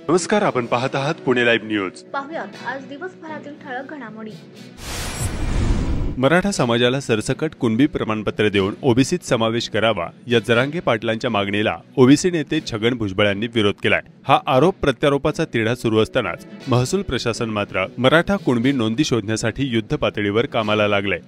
नमस्कार, आपण पाहत आहात पुणे लाईव्ह न्यूज. पाहुयात आज दिवसभरातील ठळक घडामोडी. मराठा समाजाला सरसकट कुणबी प्रमाणपत्र देऊन ओबीसीत समावेश करावा या जरांगे पाटलांच्या मागणीला ओबीसी नेते छगन भुजबळ यांनी विरोध केलाय. हा आरोप प्रत्यारोपाचा तिढा सुरू असतानाच महसूल प्रशासन मात्र मराठा कुणबी नोंदी शोधण्यासाठी युद्ध पातळीवर कामाला लागलंय.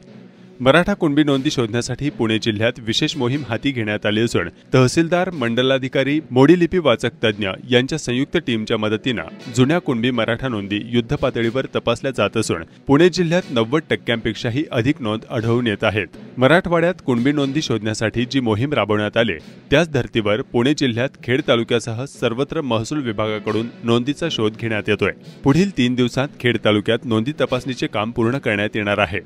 मराठा कुणबी नोंदी शोधण्यासाठी पुणे जिल्ह्यात विशेष मोहीम हाती घेण्यात आली असून तहसीलदार, मंडलाधिकारी, मोडीलिपी वाचक तज्ज्ञ यांच्या संयुक्त टीमच्या मदतीनं जुन्या कुणबी मराठा नोंदी युद्ध पातळीवर तपासल्या जात असून पुणे जिल्ह्यात 90%पेक्षाही अधिक नोंद आढळून येत आहेत. मराठवाड्यात कुणबी नोंदी शोधण्यासाठी जी मोहीम राबवण्यात आली त्याच धर्तीवर पुणे जिल्ह्यात खेड तालुक्यासह सर्वत्र महसूल विभागाकडून नोंदीचा शोध घेण्यात येतोय. पुढील 3 दिवसात खेड तालुक्यात नोंदी तपासणीचे काम पूर्ण करण्यात येणार आहे.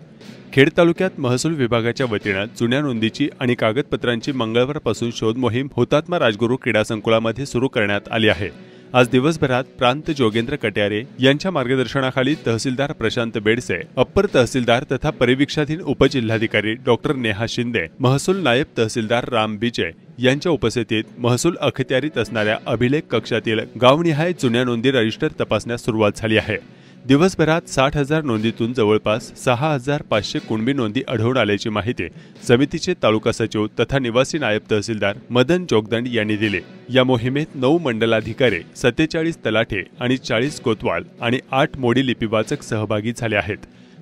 खेड तालुक्यात महसूल विभागाच्या वतीनं जुन्या नोंदीची आणि कागदपत्रांची मंगळवारपासून शोध मोहीम हुतात्मा राजगुरू क्रीडा संकुलामध्ये सुरू करण्यात आली आहे. आज दिवसभरात प्रांत जोगेंद्र कट्यारे यांच्या मार्गदर्शनाखाली तहसीलदार प्रशांत बेडसे, अप्पर तहसीलदार तथा परिवीक्षाधीन उपजिल्हाधिकारी डॉक्टर नेहा शिंदे, महसूल नायब तहसीलदार राम बिचे यांच्या उपस्थितीत महसूल अखत्यारीत असणाऱ्या अभिलेख कक्षातील गावनिहाय जुन्या नोंदी रजिस्टर तपासण्यास सुरुवात झाली आहे. दिवसभरात 60,000 नोंदीतून जवळपास 6,500 कुणबी नोंदी आढळून आल्याची माहिती समितीचे तालुका सचिव तथा निवासी नायब तहसीलदार मदन जोगदंड यांनी दिली. या मोहिमेत 9 मंडलाधिकारी, 47 तलाठे आणि 40 कोतवाल आणि 8 मोडी लिपीवाचक सहभागी झाले आहेत.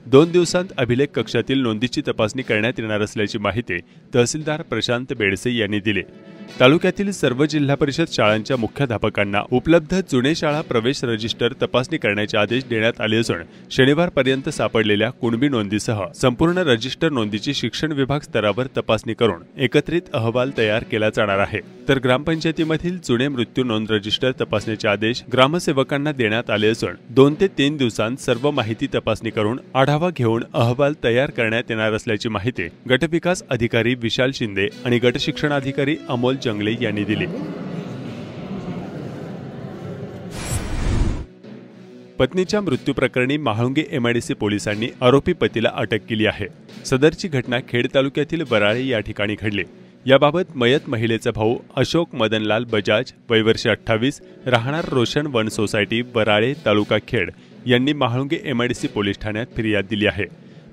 2 दिवसांत अभिलेख कक्षातील नोंदीची तपासणी करण्यात येणार असल्याची माहिती तहसीलदार प्रशांत बेडसे यांनी दिली. तालुक्यातील सर्व जिल्हा परिषद शाळांच्या मुख्याध्यापकांना उपलब्ध जुने शाळा प्रवेश रजिस्टर तपासणी करण्याचे आदेश देण्यात आले असून शनिवारपर्यंत सापडलेल्या कुणबी नोंदीसह संपूर्ण रजिस्टर नोंदीची शिक्षण विभाग स्तरावर तपासणी करून एकत्रित अहवाल तयार केला जाणार आहे. तर ग्रामपंचायतीमधील जुने मृत्यू नोंद रजिस्टर तपासण्याचे आदेश ग्रामसेवकांना देण्यात आले असून 2 ते 3 दिवसांत सर्व माहिती तपासणी करून आढावा घेऊन अहवाल तयार करण्यात येणार असल्याची माहिती गटविकास अधिकारी विशाल शिंदे आणि गट शिक्षणाधिकारी अमोल जंगले यांनी दिली. पत्नीच्या मृत्यू प्रकरणी महाळुंगे एमआयडीसी पोलिसांनी आरोपी पतीला अटक केली आहे. सदरची घटना खेड तालुक्यातील वराळे या ठिकाणी घडली. याबाबत मयत महिलेचा भाऊ अशोक मदनलाल बजाज, वय वर्ष 28, राहणार रोशन वन सोसायटी, वराळे, तालुका खेड यांनी महाळुंगे एमआयडीसी पोलीस ठाण्यात फिर्याद दिली आहे.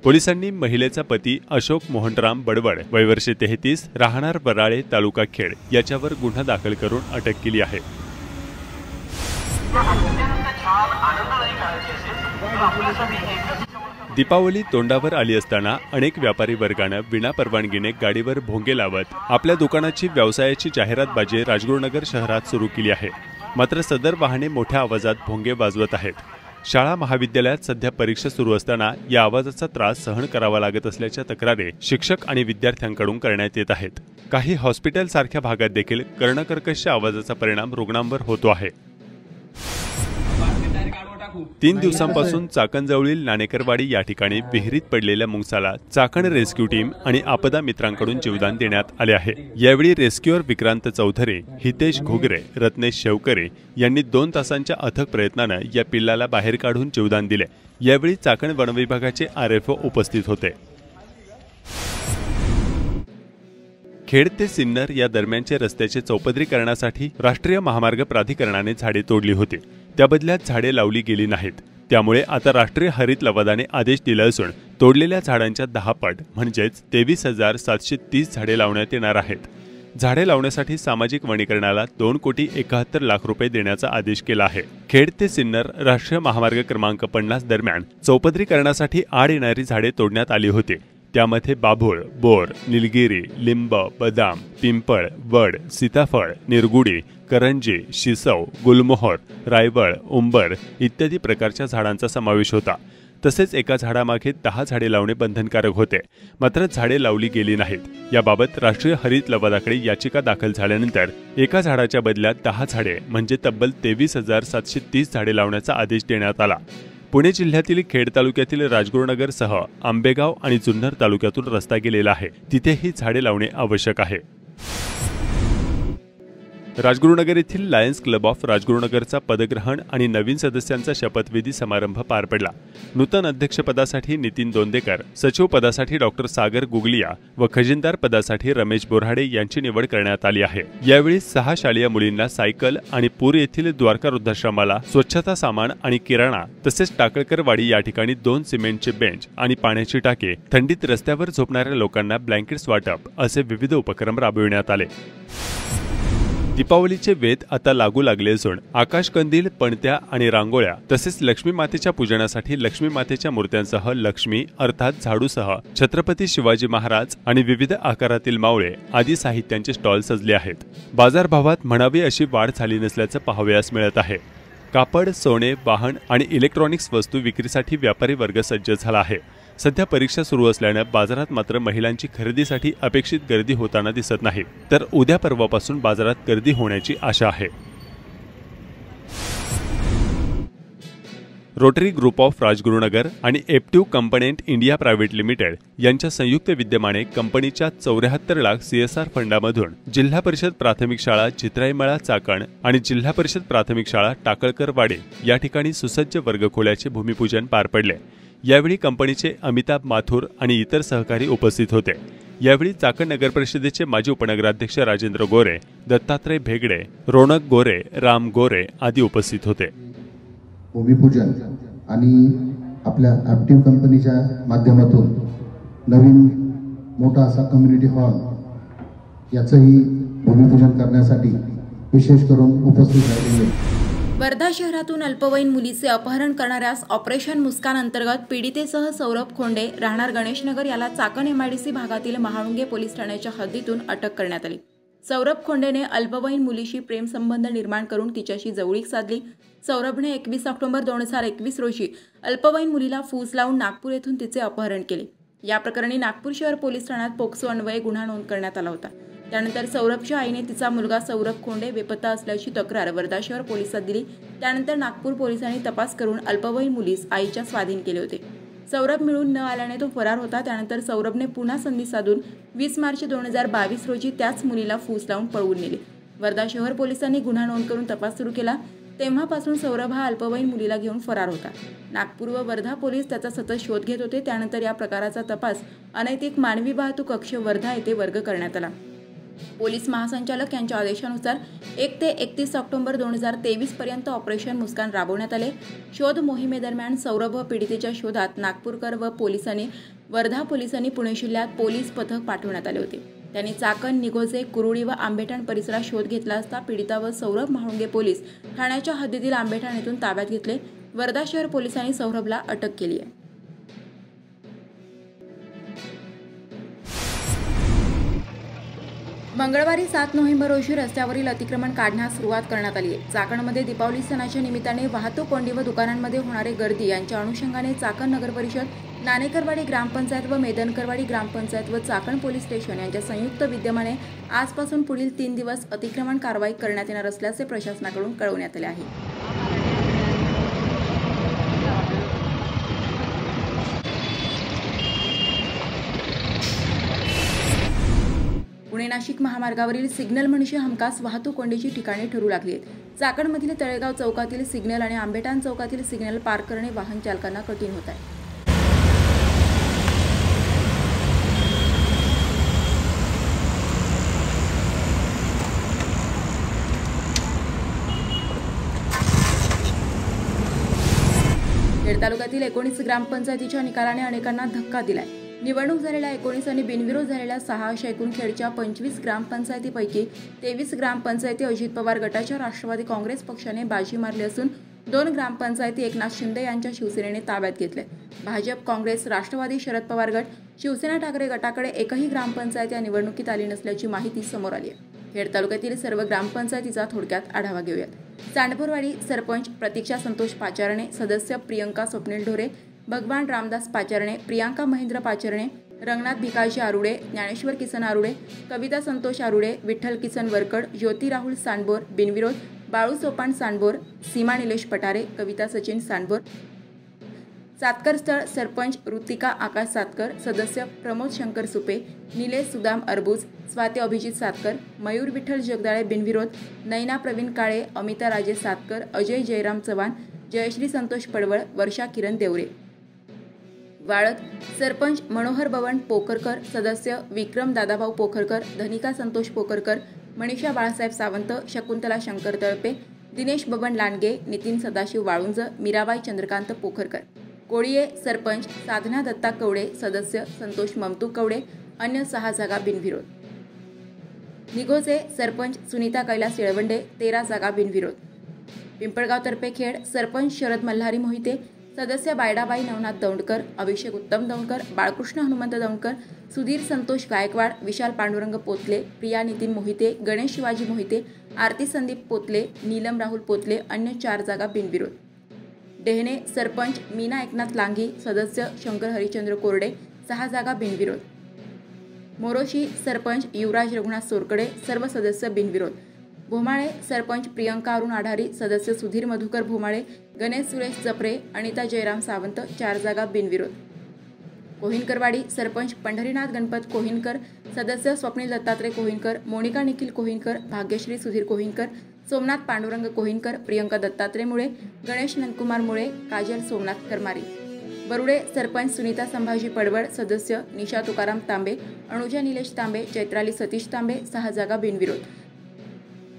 पोलिसांनी महिलेचा पती अशोक मोहनराम बडवड, वय वर्ष 33, राहणार वराळे, तालुका खेड याच्यावर गुन्हा दाखल करून अटक केली आहे. दीपावली तोंडावर आली असताना अनेक व्यापारी वर्गानं विनापरवानगीने गाडीवर भोंगे लावत आपल्या दुकानाची व्यवसायाची जाहिरातबाजी राजगुरुनगर शहरात सुरू केली आहे. मात्र सदर वाहने मोठ्या आवाजात भोंगे वाजवत आहेत. शाळा महाविद्यालयात सध्या परीक्षा सुरू असताना या आवाजाचा त्रास सहन करावा लागत असल्याच्या तक्रारी शिक्षक आणि विद्यार्थ्यांकडून करण्यात येत आहेत. काही हॉस्पिटल सारख्या भागात देखील कर्णकर्कश आवाजाचा परिणाम रुग्णांवर होतो आहे. 3 दिवसांपासून चाकणजवळील नाणेकरवाडी या ठिकाणी विहिरीत पडलेल्या मुंगसाला चाकण रेस्क्यू टीम आणि आपदा मित्रांकडून जीवदान देण्यात आले आहे. यावेळी रेस्क्युअर विक्रांत चौधरी, हितेश घुगरे, रत्नेश शेवकरे यांनी 2 तासांच्या अथक प्रयत्नानं या पिल्लाला बाहेर काढून जीवदान दिले. यावेळी चाकण वनविभागाचे आरएफओ उपस्थित होते. खेड ते सिन्नर या दरम्यानचे रस्त्याचे चौपदरीकरणासाठी राष्ट्रीय महामार्ग प्राधिकरणाने झाडे तोडली होती. त्या बदल्यात झाडे लावली गेली नाहीत. त्यामुळे आता राष्ट्रीय हरित लवादाने आदेश दिला असून तोडलेल्या झाडांच्या 10 पट म्हणजेच 23,730 झाडे लावण्यात येणार आहेत. झाडे लावण्यासाठी सामाजिक वनीकरणाला 2,71,00,000 रुपये देण्याचा आदेश केला आहे. खेड ते सिन्नर राष्ट्रीय महामार्ग क्रमांक 50 दरम्यान चौपदरीकरणासाठी आड येणारी झाडे तोडण्यात आली होती. त्यामध्ये बाभूळ, बोर, निलगिरी, लिंब, बदाम, पिंपळ, वड, सीताफळ, निरगुडी, करंजी, शिसव, गुलमोहर, रायवळ, उंबर इत्यादी प्रकारच्या झाडांचा समावेश होता. तसेच एका झाडामागे 10 झाडे लावणे बंधनकारक होते. मात्र झाडे लावली गेली नाहीत. याबाबत राष्ट्रीय हरित लवादाकडे याचिका दाखल झाल्यानंतर एका झाडाच्या बदल्यात 10 झाडे म्हणजे तब्बल 23,730 झाडे लावण्याचा आदेश देण्यात आला. पुणे जिल्ह्यातील खेड तालुक्यातील राजगुरुनगरसह आंबेगाव आणि जुन्नर तालुक्यातून रस्ता गेलेला आहे. तिथेही झाडे लावणे आवश्यक आहे. राजगुरुनगर येथील लायन्स क्लब ऑफ राजगुरुनगरचा पदग्रहण आणि नवीन सदस्यांचा शपथविधी समारंभ पार पडला। नूतन अध्यक्षपदासाठी नितीन दोंदेकर, सचिव पदासाठी डॉक्टर सागर गुगलिया व खजिनदार पदासाठी रमेश बोराडे यांची निवड करण्यात आली आहे। यावेळी 6 शालेय मुलींना सायकल आणि पूर येथील द्वारका वृद्धाश्रमाला स्वच्छता सामान आणि किराणा तसेच टाकळकरवाडी या ठिकाणी 2 सिमेंटचे बेंच आणि पाण्याची टाके, थंडीत रस्त्यावर झोपणाऱ्या लोकांना ब्लँकेट्स वाटप असे विविध उपक्रम राबविण्यात आले। दीपावलीचे वेध आता लागू लागले असून आकाशकंदील, पणत्या आणि रांगोळ्या तसेच लक्ष्मी मातेच्या पूजनासाठी लक्ष्मी मातेच्या मूर्त्यांसह लक्ष्मी अर्थात झाडूसह छत्रपती शिवाजी महाराज आणि विविध आकारातील मावळे आदी साहित्यांचे स्टॉल सजले आहेत। बाजारभावात म्हणावी अशी वाढ झाली नसल्याचं पाहावयास मिळत आहे। कापड, सोने, वाहन आणि इलेक्ट्रॉनिक्स वस्तू विक्रीसाठी व्यापारी वर्ग सज्ज झाला आहे। सध्या परीक्षा सुरू असल्याने बाजारात मात्र महिलांची खरेदीसाठी अपेक्षित गर्दी होताना दिसत नाही, तर उद्या परवापासून बाजारात गर्दी होण्याची आशा आहे। रोटरी ग्रुप ऑफ राजगुरुनगर आणि एप्टिव्ह कंपोनेंट इंडिया प्रायव्हेट लिमिटेड यांच्या संयुक्त विद्यमाने कंपनीच्या 74 लाख CSR फंडामधून जिल्हा परिषद प्राथमिक शाळा चित्राईमळा चाकण आणि जिल्हा परिषद प्राथमिक शाळा टाकळकरवाडी या ठिकाणी सुसज्ज वर्गखोल्याचे भूमिपूजन पार पडले। यावेळी कंपनीचे अमिताभ माथुर आणि इतर सहकारी उपस्थित होते। यावेळी चाकण नगर परिषदेचे माजी उपनगराध्यक्ष राजेंद्र गोरे, दत्तात्रय भेगडे, रोनक गोरे, राम गोरे आदी उपस्थित होते। भूमिपूजन आणि आपल्या ॲक्टिव्ह कंपनीच्या माध्यमातून नवीन मोठा असा कम्युनिटी हॉल याचंही भूमिपूजन करण्यासाठी विशेष करून उपस्थित राहिलेले। वर्धा शहरातून अल्पवयीन मुलीचे अपहरण करणाऱ्यास ऑपरेशन मुस्कान अंतर्गत पीडितेसह सौरभ खोंडे राहणार गणेशनगर याला चाकण MIDC भागातील महाळुंगे पोलीस ठाण्याच्या हद्दीतून अटक करण्यात आली। सौरभ खोंडेने अल्पवयीन मुलीशी प्रेमसंबंध निर्माण करून तिच्याशी जवळीक साधली। सौरभने 21 ऑक्टोबर 2021 रोजी अल्पवयीन मुलीला फूस लावून नागपूर येथून तिचे अपहरण केले। या प्रकरणी नागपूर शहर पोलीस ठाण्यात पोक्सो अन्वये गुन्हा नोंद करण्यात आला होता। त्यानंतर सौरभच्या आईने तिचा मुलगा सौरभ खोंडे बेपत्ता असल्याची तक्रार वर्धा शहर पोलिसात दिली। त्यानंतर नागपूर पोलिसांनी तपास करून अल्पवयीन मुलीस आईच्या स्वाधीन केले होते। सौरभ मिळून न आल्याने तो फरार होता। त्यानंतर सौरभने पुन्हा संधी साधून 20 मार्च 2022 रोजी त्याच मुलीला फूस लावून पळवून नेले। वर्धा शहर पोलिसांनी गुन्हा नोंद करून तपास सुरू केला। तेव्हापासून सौरभ हा अल्पवयीन मुलीला घेऊन फरार होता। नागपूर व वर्धा पोलीस त्याचा सतत शोध घेत होते। त्यानंतर या प्रकाराचा तपास अनैतिक मानवी वाहतूक कक्ष वर्धा येथे वर्ग करण्यात आला। पोलीस महासंचालक यांच्या आदेशानुसार 1 ते 31 ऑक्टोबर 2023 पर्यंत ऑपरेशन मुस्कान राबवण्यात आले। शोध मोहिमेदरम्यान सौरभ व पीडितेच्या शोधात नागपूरकर व पोलिसांनी वर्धा पोलिसांनी पुणे जिल्ह्यात पोलीस पथक पाठवण्यात आले होते। त्यांनी चाकण, निघोजे, कुरुडी व आंबेठाण परिसरात शोध घेतला असता पीडिता व सौरभ महाळुंगे पोलीस ठाण्याच्या हद्दीतील आंबेठाण येथून ताब्यात घेतले। वर्धा शहर पोलिसांनी सौरभला अटक केली आहे। मंगळवारी 7 नोव्हेंबर रोजी रस्त्यावरील अतिक्रमण काढण्यास सुरुवात करण्यात आली आहे। चाकणमध्ये दीपावली सणाच्या निमित्ताने वाहतूक कोंडी व दुकानांमध्ये होणारे गर्दी यांच्या अनुषंगाने चाकण नगर परिषद, नाणेकरवाडी ग्रामपंचायत व मेदनकरवाडी ग्रामपंचायत व चाकण पोलीस स्टेशन यांच्या संयुक्त विद्यमाने आजपासून पुढील 3 दिवस अतिक्रमण कारवाई करण्यात येणार असल्याचे प्रशासनाकडून कळवण्यात आले आहे। पुणे नाशिक महामार्गावरील सिग्नल म्हणजे हमखास वाहतूक कोंडीची ठिकाणे ठरू लागली आहेत। चाकणमधील तळेगाव चौकातील सिग्नल आणि आंबेठाण चौकातील सिग्नल पार करणे वाहन चालकांना कठीण होत आहे। खेड तालुक्यातील 19 ग्रामपंचायतीच्या निकालाने अनेकांना धक्का दिलाय। निवडणूक झालेल्या 19 आणि बिनविरोध झालेल्या 6 अशा एकूण खेडच्या 25 ग्रामपंचायतीपैकी 23 ग्रामपंचायती अजित पवार गटाच्या राष्ट्रवादी काँग्रेस पक्षाने बाजी मारली असून 2 ग्रामपंचायती एकनाथ शिंदे यांच्या शिवसेनेने ताब्यात घेतले। भाजप, काँग्रेस, राष्ट्रवादी, शरद पवार गट, शिवसेना ठाकरे गटाकडे एकही ग्रामपंचायत या निवडणुकीत आली नसल्याची माहिती समोर आली आहे। खेड तालुक्यातील सर्व ग्रामपंचायतीचा थोडक्यात आढावा घेऊयात। सांडपूरवाडी सरपंच प्रतीक्षा संतोष पाचारणे, सदस्य प्रियंका स्वप्नील ढोरे, भगवान रामदास पाचारणे, प्रियांका महेंद्र पाचारणे, रंगनाथ भिकाजी आरुडे, ज्ञानेश्वर किसन आरुडे, कविता संतोष आरुडे, विठ्ठल किसन वरकड, ज्योती राहुल सांडबोर बिनविरोध, बाळू सोपान सांडबोर, सीमा निलेश पटारे, कविता सचिन सांडबोर, सातकर स्थळ सरपंच ऋतिका आकाश सातकर, सदस्य प्रमोद शंकर सुपे, निलेश सुदाम अरबूज, स्वाती अभिजित सातकर, मयूर विठ्ठल जगदाळे बिनविरोध, नैना प्रवीण काळे, अमिता राजेश सातकर, अजय जयराम चव्हाण, जयश्री संतोष पडवळ, वर्षा किरण देवरे. वाळद सरपंच मनोहर बबन पोखरकर, सदस्य विक्रम दादाभाऊ पोखरकर, धनिका संतोष पोखरकर, मनीषा बाळासाहेब सावंत, शकुंतला शंकर तळपे, दिनेश बबन लांडगे, नितीन सदाशिव वाळुंज, मीराबाई चंद्रकांत पोखरकर. कोळीये सरपंच साधना दत्ता कवडे, सदस्य संतोष ममतू कवडे, अन्य 6 जागा बिनविरोध. निघोचे सरपंच सुनीता कैलास येळवंडे, 13 जागा बिनविरोध. पिंपळगाव तर्फे खेड सरपंच शरद मल्हारी मोहिते, सदस्य बायडाबाई नवनाथ दौंडकर, अभिषेक उत्तम दौंडकर, बाळकृष्ण हनुमंत दौंडकर, सुधीर संतोष गायकवाड, विशाल पांडुरंग पोतले, प्रिया नितीन मोहिते, गणेश शिवाजी मोहिते, आरती संदीप पोतले, नीलम राहुल पोतले, अन्य 4 जागा बिनविरोध. डेहणे सरपंच मीना एकनाथ लांगी, सदस्य शंकर हरिचंद्र कोरडे, 6 जागा बिनविरोध. मोरोशी सरपंच युवराज रघुनाथ सोरकडे, सर्व सदस्य बिनविरोध. भोमाळे सरपंच प्रियंका अरुण आढारी, सदस्य सुधीर मधुकर भोमाळे, गणेश सुरेश जपरे, अनिता जयराम सावंत, 4 जागा बिनविरोध. कोहिनकरवाडी सरपंच पंढरीनाथ गणपत कोहिनकर, सदस्य स्वप्नील दत्तात्रय कोहिनकर, मोनिका निखिल कोहिनकर, भाग्यश्री सुधीर कोहिनकर, सोमनाथ पांडुरंग कोहिनकर, प्रियंका दत्तात्रय मुळे, गणेश नंदकुमार मुळे, काजल सोमनाथ करमारी. बरुडे सरपंच सुनीता संभाजी पडवळ, सदस्य निशा तुकाराम तांबे, अनुजा निलेश तांबे, चैत्राली सतीश तांबे, 6 जागा बिनविरोध.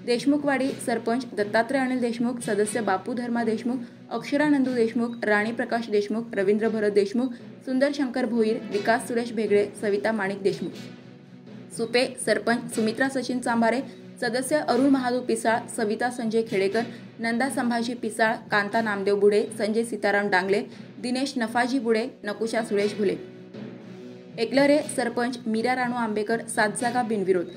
देशमुखवाडी सरपंच दत्तात्रय अनिल देशमुख, सदस्य बापू धर्मा देशमुख, अक्षरा नंदू देशमुख, राणी प्रकाश देशमुख, रवींद्र भरत देशमुख, सुंदर शंकर भोईर, विकास सुरेश भेगडे, सविता माणिक देशमुख. सुपे सरपंच सुमित्रा सचिन चांभारे, सदस्य अरुण महादेव पिसाळ, सविता संजय खेडेकर, नंदा संभाजी पिसाळ, कांता नामदेव बुडे, संजय सीताराम डांगले, दिनेश नफाजी बुडे, नकुशा सुरेश भुले. एकलरे सरपंच मीरा राणू आंबेकर, 7 जागा बिनविरोध.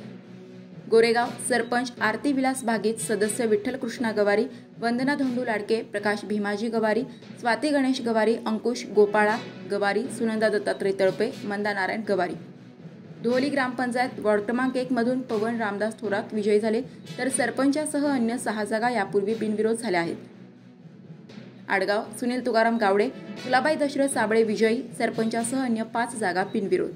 गोरेगाव सरपंच आरती विलास भागीत, सदस्य विठ्ठल कृष्णा गवारी, वंदना धोंडू लाडके, प्रकाश भीमाजी गवारी, स्वाती गणेश गवारी, अंकुश गोपाळा गवारी, सुनंदा दत्तात्रय तळपे, मंदा नारायण गवारी. धोली ग्रामपंचायत वॉर्ड क्रमांक 1 मधून पवन रामदास थोरात विजयी झाले, तर सरपंचासह अन्य 6 जागा यापूर्वी बिनविरोध झाल्या आहेत. आडगाव सुनील तुकाराम गावडे, तुलाबाई दशरथ साबळे विजयी, सरपंचासह अन्य 5 जागा बिनविरोध.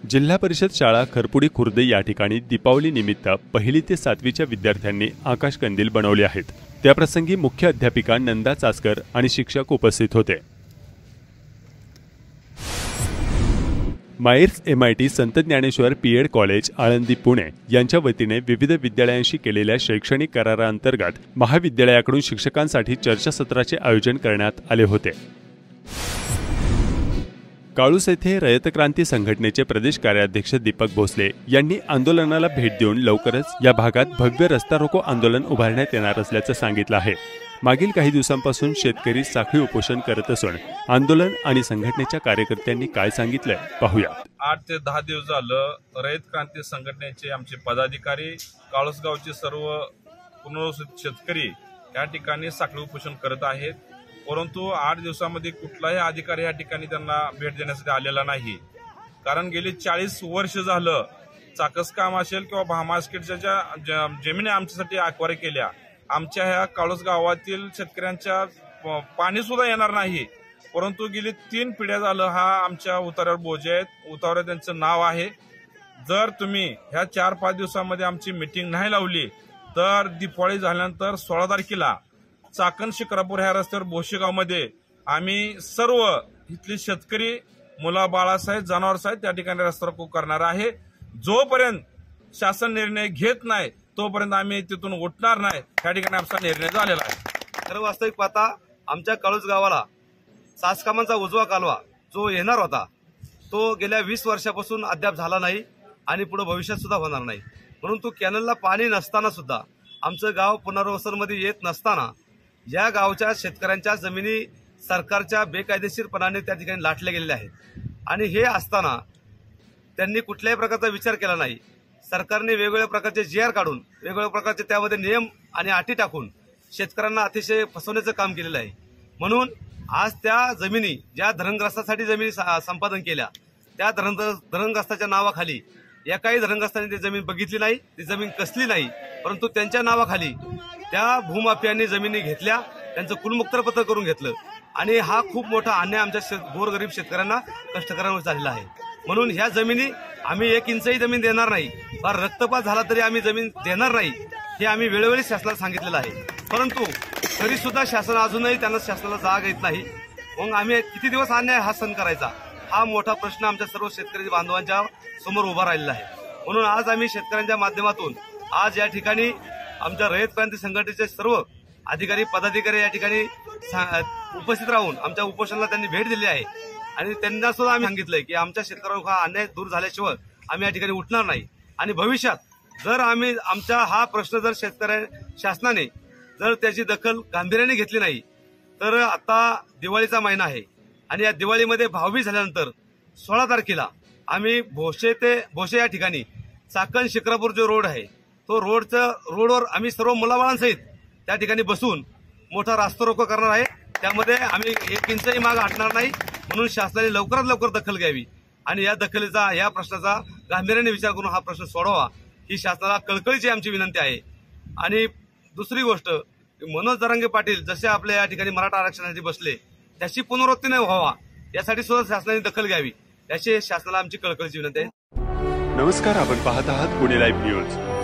जिल्हा परिषद शाळा खरपुडी खुर्द या ठिकाणी दीपावली निमित्त 1ली ते 7वीच्या विद्यार्थ्यांनी आकाश कंदील बनवले आहेत. त्याप्रसंगी मुख्य अध्यापिका नंदा चासकर आणि शिक्षक उपस्थित होते. मायर्स MIT संत ज्ञानेश्वर PED कॉलेज आळंदी पुणे यांच्या वतीने विविध विद्यालयांशी केलेल्या शैक्षणिक कराराअंतर्गत महाविद्यालयाकडून शिक्षकांसाठी चर्चासत्राचे आयोजन करण्यात आले होते. काळूस येथे रयत क्रांती संघटनेचे प्रदेश कार्याध्यक्ष दीपक भोसले यांनी आंदोलनाला भेट देऊन लवकरच या भागात भव्य रस्ता रोको आंदोलन उभारण्यात येणार असल्याचं सांगितलं आहे. मागील काही दिवसांपासून शेतकरी साखळी उपोषण करत असून आंदोलन आणि संघटनेच्या कार्यकर्त्यांनी काय सांगितलंय पाहूया. 8 ते 10 दिवस झालं रयत क्रांती संघटनेचे आमचे पदाधिकारी काळूसगावचे सर्व पुनर्वसित शेतकरी या ठिकाणी साखळी उपोषण करत आहेत. परंतु 8 दिवसामध्ये कुठलाही अधिकारी या ठिकाणी त्यांना भेट देण्यासाठी आलेला नाही. कारण गेली 40 वर्ष झालं चाकस काम असेल किंवा भामास्केटच्या ज्या जमिनी आमच्यासाठी आकवारी केल्या, आमच्या ह्या काळूस गावातील शेतकऱ्यांच्या पाणी सुद्धा येणार नाही. परंतु गेली 3 पिढ्या झालं हा आमच्या उतार्यावर बोजे आहेत, उतार्यावर त्यांचं नाव आहे. जर तुम्ही ह्या 4-5 दिवसामध्ये आमची मिटिंग नाही लावली तर दिवाळी झाल्यानंतर 16 तारखेला चाकण शिक्रापूर ह्या रस्त्यावर बोशेगावमध्ये आम्ही सर्व इथली शेतकरी मुला बाळासाहेब जनावरसाहेब त्या ठिकाणी रस्ता रोको करणार आहे. जोपर्यंत शासन निर्णय घेत नाही तोपर्यंत आम्ही तिथून उठणार नाही. त्या ठिकाणी आमचा निर्णय झालेला आहे. खरं वास्तविक पाहता आमच्या काळूस गावाला सासकामांचा उजवा कालवा जो येणार होता तो गेल्या 20 वर्षापासून अद्याप झाला नाही आणि पुढे भविष्यात सुद्धा होणार नाही. म्हणून तो कॅनलला पाणी नसताना सुद्धा आमचं गाव पुनर्वसनमध्ये येत नसताना या गावच्या शेतकऱ्यांच्या जमिनी सरकारच्या बेकायदेशीरपणाने त्या ठिकाणी लाटल्या गेलेल्या आहेत. आणि हे असताना त्यांनी कुठल्याही प्रकारचा विचार केला नाही. सरकारने वेगवेगळ्या प्रकारचे GR काढून वेगवेगळ्या प्रकारचे त्यामध्ये नियम आणि अटी टाकून शेतकऱ्यांना अतिशय फसवण्याचं काम केलेलं आहे. म्हणून आज त्या जमिनी ज्या धरणग्रस्तासाठी जमिनी संपादन केल्या त्या धरणग्रस्ताच्या नावाखाली एकाही धरणग्रस्ताने ती जमीन बघितली नाही, ती जमीन कसली नाही, परंतु त्यांच्या नावाखाली त्या भूमाफियांनी जमिनी घेतल्या, त्यांचं कुलमुक्तपत्र करून घेतलं आणि हा खूप मोठा अन्याय आमच्या गोरगरीब शेतकऱ्यांना कष्टकऱ्यांवर झालेला आहे. म्हणून ह्या जमिनी आम्ही 1 इंचही जमीन देणार नाही, फार रक्तपात झाला तरी आम्ही जमीन देणार नाही हे आम्ही वेळोवेळी शासनाला सांगितलेलं आहे. परंतु तरी सुद्धा शासन अजूनही त्यांना शासनाला जाग येत नाही. मग आम्ही किती दिवस अन्याय हा सहन करायचा, हा मोठा प्रश्न आमच्या सर्व शेतकरी बांधवांच्या समोर उभा राहिलेला आहे. म्हणून आज आम्ही शेतकऱ्यांच्या माध्यमातून आज या ठिकाणी आमच्या रयत क्रांती संघटनेचे सर्व अधिकारी पदाधिकारी या ठिकाणी उपस्थित राहून आमच्या उपोषणाला त्यांनी भेट दिली आहे आणि त्यांना सुद्धा आम्ही सांगितलंय की आमच्या शेतकऱ्यांवर हा अन्याय दूर झाल्याशिवाय आम्ही या ठिकाणी उठणार नाही आणि भविष्यात जर आम्ही आमचा हा प्रश्न जर शासनाने जर त्याची दखल गांभीर्याने घेतली नाही तर आता दिवाळीचा महिना आहे आणि या दिवाळीमध्ये भाऊबीज झाल्यानंतर 16 तारखेला आम्ही भोसे या ठिकाणी चाकण शिक्रापूर जो रोड आहे तो रोडवर आम्ही सर्व मुलाबाळांसहित त्या ठिकाणी बसून मोठा रास्ता रोको करणार आहे. त्यामध्ये आम्ही 1 इंचही मागे हटणार नाही. म्हणून शासनाने लवकरात लवकर दखल घ्यावी आणि या प्रश्नाचा गांभीर्याने विचार करून हा प्रश्न सोडवा ही शासनाला कळकळीची आमची विनंती आहे. आणि दुसरी गोष्ट, मनोज जरांगे पाटील जसे आपल्या या ठिकाणी मराठा आरक्षणासाठी बसले त्याची पुनरावृत्ती नाही व्हावा यासाठी सुद्धा शासनाने दखल घ्यावी याची शासनाला आमची कळकळीची विनंती आहे. नमस्कार, आपण पाहत आहात पुणे लाईव्ह न्यूज.